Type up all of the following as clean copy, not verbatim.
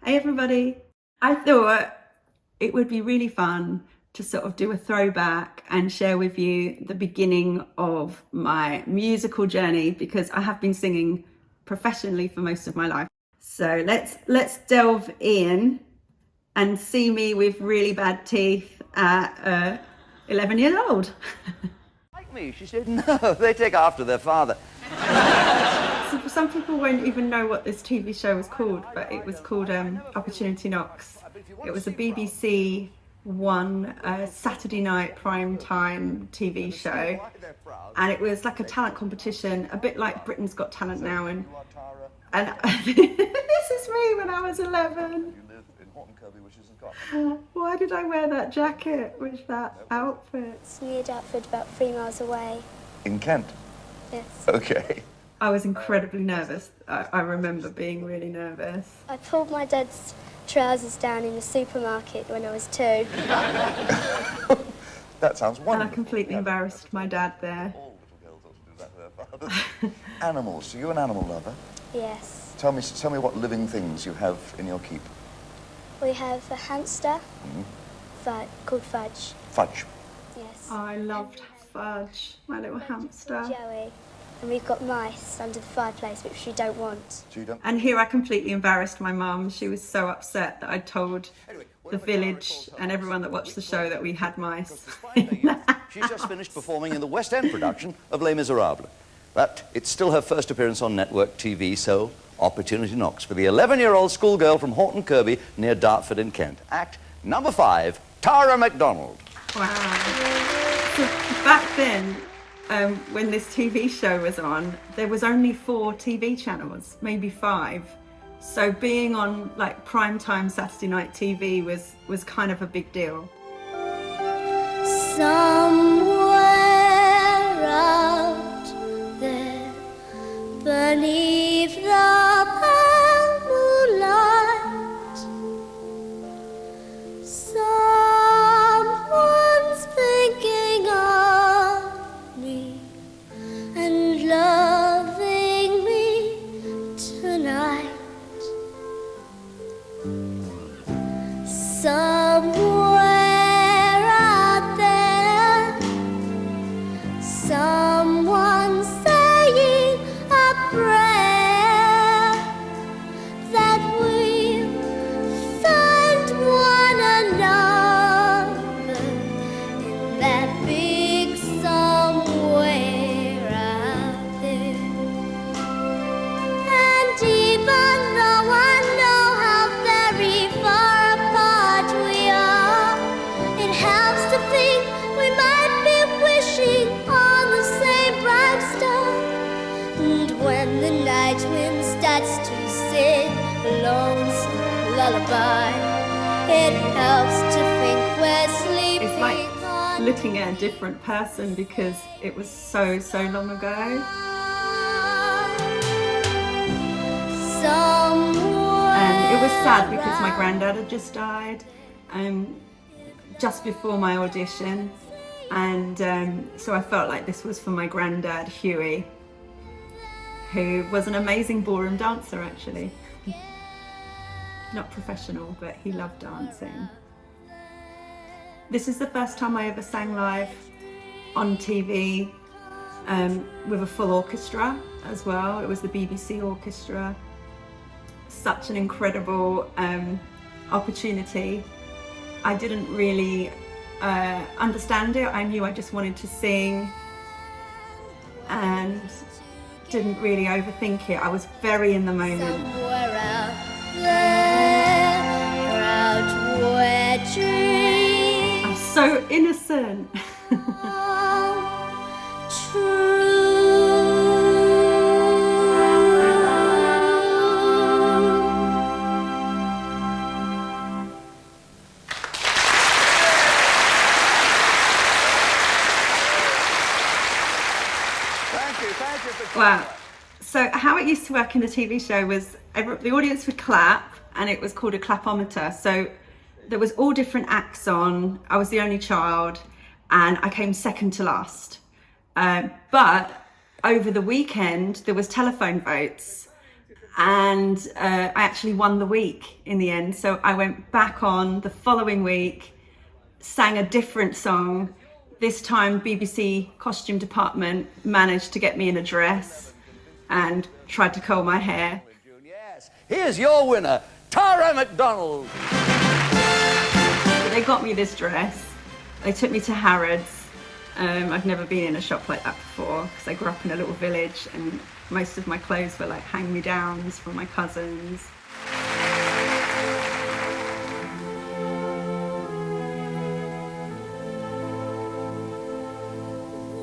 Hey everybody. I thought it would be really fun to sort of do a throwback and share with you the beginning of my musical journey, because I have been singing professionally for most of my life. So let's delve in and see me with really bad teeth at 11 years old. Like me, she said, no, they take after their father. So some people won't even know what this TV show was called, but it was called Opportunity Knocks. It was a BBC One Saturday night prime time TV show, and it was like a talent competition, a bit like Britain's Got Talent now. And this is me when I was 11. Why did I wear that jacket with that outfit? It's near Dartford, about 3 miles away. In Kent? Yes. Okay. I was incredibly nervous. I remember being really nervous. I pulled my dad's trousers down in the supermarket when I was 2. That sounds wonderful. And I completely embarrassed my dad there. All little girls ought to do that to their fathers. Animals. So you're an animal lover? Yes. Tell me what living things you have in your keep. We have a hamster called Fudge. Fudge. Yes. I loved Fudge, my little hamster. Joey. And we've got mice under the fireplace, which we don't want. So you don't... And here I completely embarrassed my mum. She was so upset that I'd told the village and everyone that watched the show that we had mice. She's just finished performing in the West End production of Les Miserables. But it's still her first appearance on network TV, so opportunity knocks for the 11-year-old schoolgirl from Horton Kirby near Dartford in Kent. Act number 5, Tara McDonald. Wow. So back then, when this TV show was on, there was only 4 TV channels, maybe 5. So being on like primetime Saturday night TV was kind of a big deal. Somewhere out there, beneath the pale moonlight, someone's thinking of me and loving me tonight. Somewhere out there, someone's saying a prayer that we'll find one another in that big somewhere out there. And even though I know how very far apart we are, it helps to think we might be wishing on the same bright star. And when the night wind starts to sing a lonesome lullaby, it helps to think we're sleeping. It's like looking at a different person because it was so long ago. And it was sad because my granddad had just died just before my audition, and so I felt like this was for my granddad Huey, who was an amazing ballroom dancer actually. Not professional, but he loved dancing. This is the first time I ever sang live on TV with a full orchestra as well. It was the BBC orchestra. Such an incredible opportunity. I didn't really understand it. I knew I just wanted to sing and didn't really overthink it. I was very in the moment. Somewhere out there, out where dreams I'm so innocent. Wow. So how it used to work in the TV show was the audience would clap, and it was called a clapometer. So there was all different acts on. I was the only child, and I came second to last. But over the weekend, there was telephone votes, and I actually won the week in the end. So I went back on the following week, sang a different song. This time BBC costume department managed to get me in a dress and tried to curl my hair. Yes, here's your winner, Tara McDonald. They got me this dress. They took me to Harrods. I'd never been in a shop like that before because I grew up in a little village and most of my clothes were like hand-me-downs from my cousins.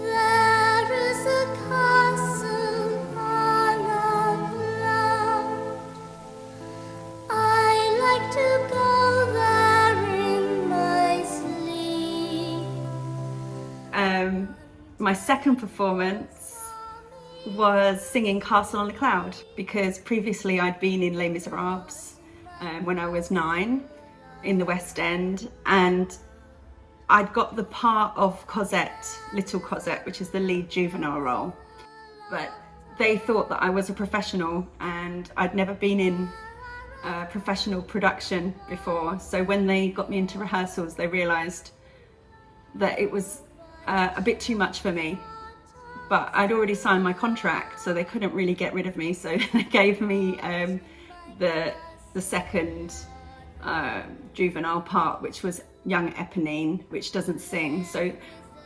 There is a castle on a cloud. I like to go there in my sleep. My second performance was singing Castle on a Cloud because previously I'd been in Les Miserables when I was 9 in the West End, and I'd got the part of Cosette, Little Cosette, which is the lead juvenile role. But they thought that I was a professional and I'd never been in a professional production before. So when they got me into rehearsals, they realised that it was a bit too much for me. But I'd already signed my contract, so they couldn't really get rid of me. So they gave me the second juvenile part, which was young Eponine, which doesn't sing. So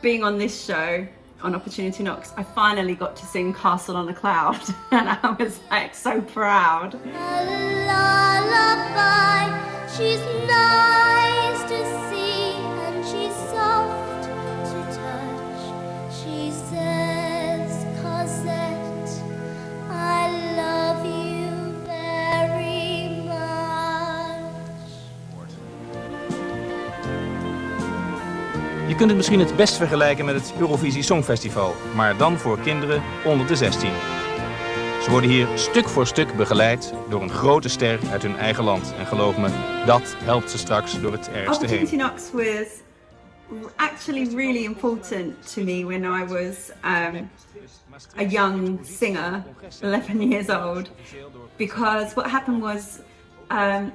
being on this show, on Opportunity Knocks, I finally got to sing Castle on a Cloud, and I was like so proud. A lullaby, she's nice to see and she's soft to touch. She says, Cosette, I love you very much. Je kunt het misschien het best vergelijken met het Eurovisie Songfestival, maar dan voor kinderen onder de 16. Ze worden hier stuk voor stuk begeleid door een grote ster uit hun eigen land. En geloof me, dat helpt ze straks door het ergste heen. Opportunity Knocks was actually really important to me when I was a young singer, 11 years old, because what happened was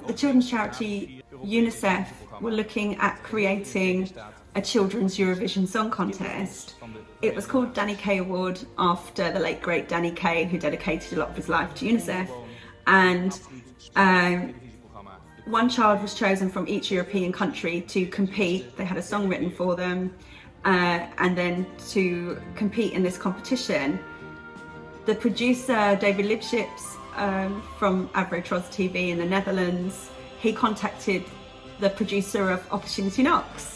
the children's charity UNICEF were looking at creating a children's Eurovision Song Contest. It was called Danny Kaye Award after the late great Danny Kaye, who dedicated a lot of his life to UNICEF. And one child was chosen from each European country to compete. They had a song written for them, and then to compete in this competition. The producer, David Lipships, from Avrotros TV in the Netherlands, he contacted the producer of Opportunity Knocks.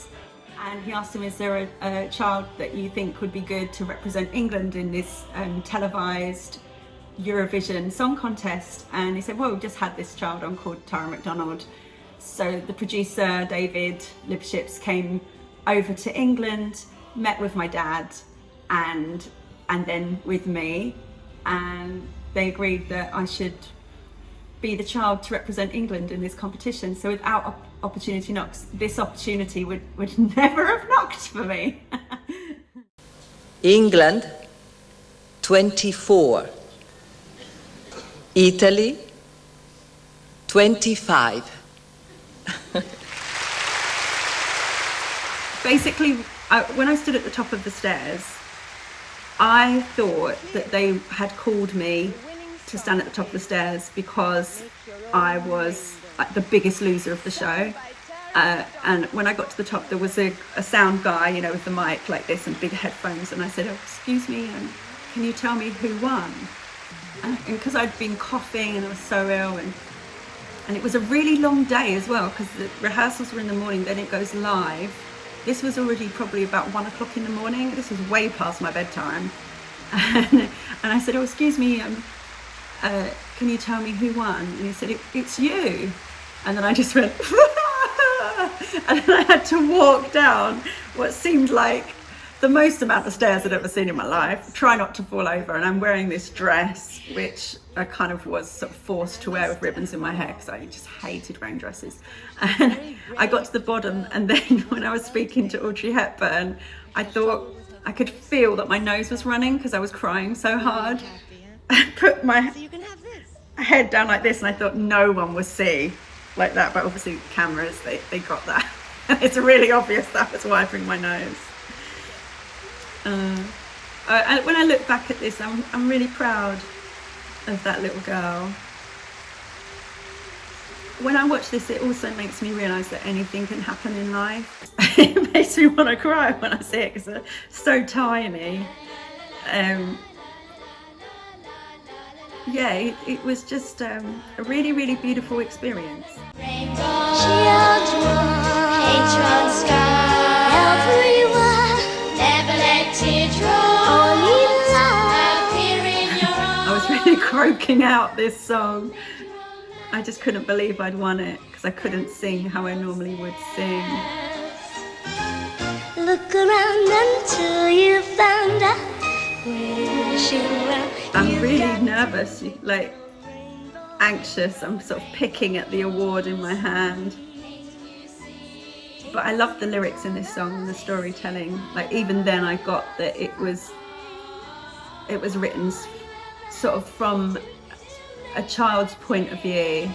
And he asked him, is there a child that you think would be good to represent England in this televised Eurovision Song Contest? And he said, well, we've just had this child on called Tara McDonald. So the producer, David Lipships, came over to England, met with my dad and then with me. And they agreed that I should be the child to represent England in this competition. So without Opportunity Knocks, this opportunity would never have knocked for me. England, 24. Italy, 25. Basically, when I stood at the top of the stairs, I thought that they had called me to stand at the top of the stairs because I was like the biggest loser of the show. And when I got to the top, there was a sound guy, you know, with the mic like this and big headphones. And I said, oh, excuse me, can you tell me who won? And because I'd been coughing and I was so ill, and it was a really long day as well, because the rehearsals were in the morning, then it goes live. This was already probably about 1 o'clock in the morning. This was way past my bedtime. And I said, oh, excuse me, can you tell me who won? And he said, it's you. And then I just went, and then I had to walk down what seemed like the most amount of stairs I'd ever seen in my life, try not to fall over. And I'm wearing this dress, which I kind of was sort of forced to wear with ribbons in my hair because I just hated wearing dresses. And I got to the bottom, and then when I was speaking to Audrey Hepburn, I thought I could feel that my nose was running because I was crying so hard. I put my head down like this, and I thought no one would see like that, but obviously cameras, they got that. It's really obvious that I was wiping my nose. And when I look back at this, I'm really proud of that little girl. When I watch this, it also makes me realise that anything can happen in life. It makes me want to cry when I see it because they're so tiny. Yeah, it was just a really, really beautiful experience. Children, hatred sky, everywhere, never let teardrops, only love appear in your eyes. I was really croaking out this song. I just couldn't believe I'd won it because I couldn't sing how I normally would sing. Look around until you found out. Wishing well, I'm really nervous, like anxious. I'm sort of picking at the award in my hand. But I love the lyrics in this song and the storytelling. Like even then I got that it was written sort of from a child's point of view.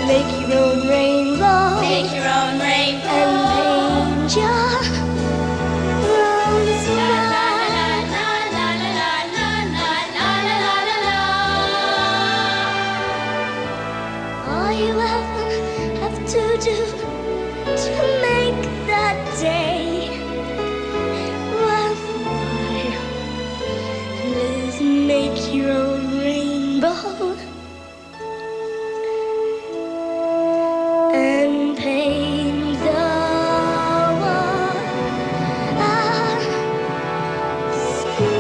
make your own rainbow, make your own rainbow, and paint your all you ever have to do to make that day worthwhile is make your own rainbow and paint the world a smile.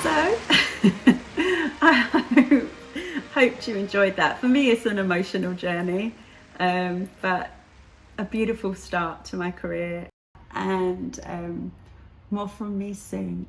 So I hoped you enjoyed that. For me, it's an emotional journey, but a beautiful start to my career, and more from me soon.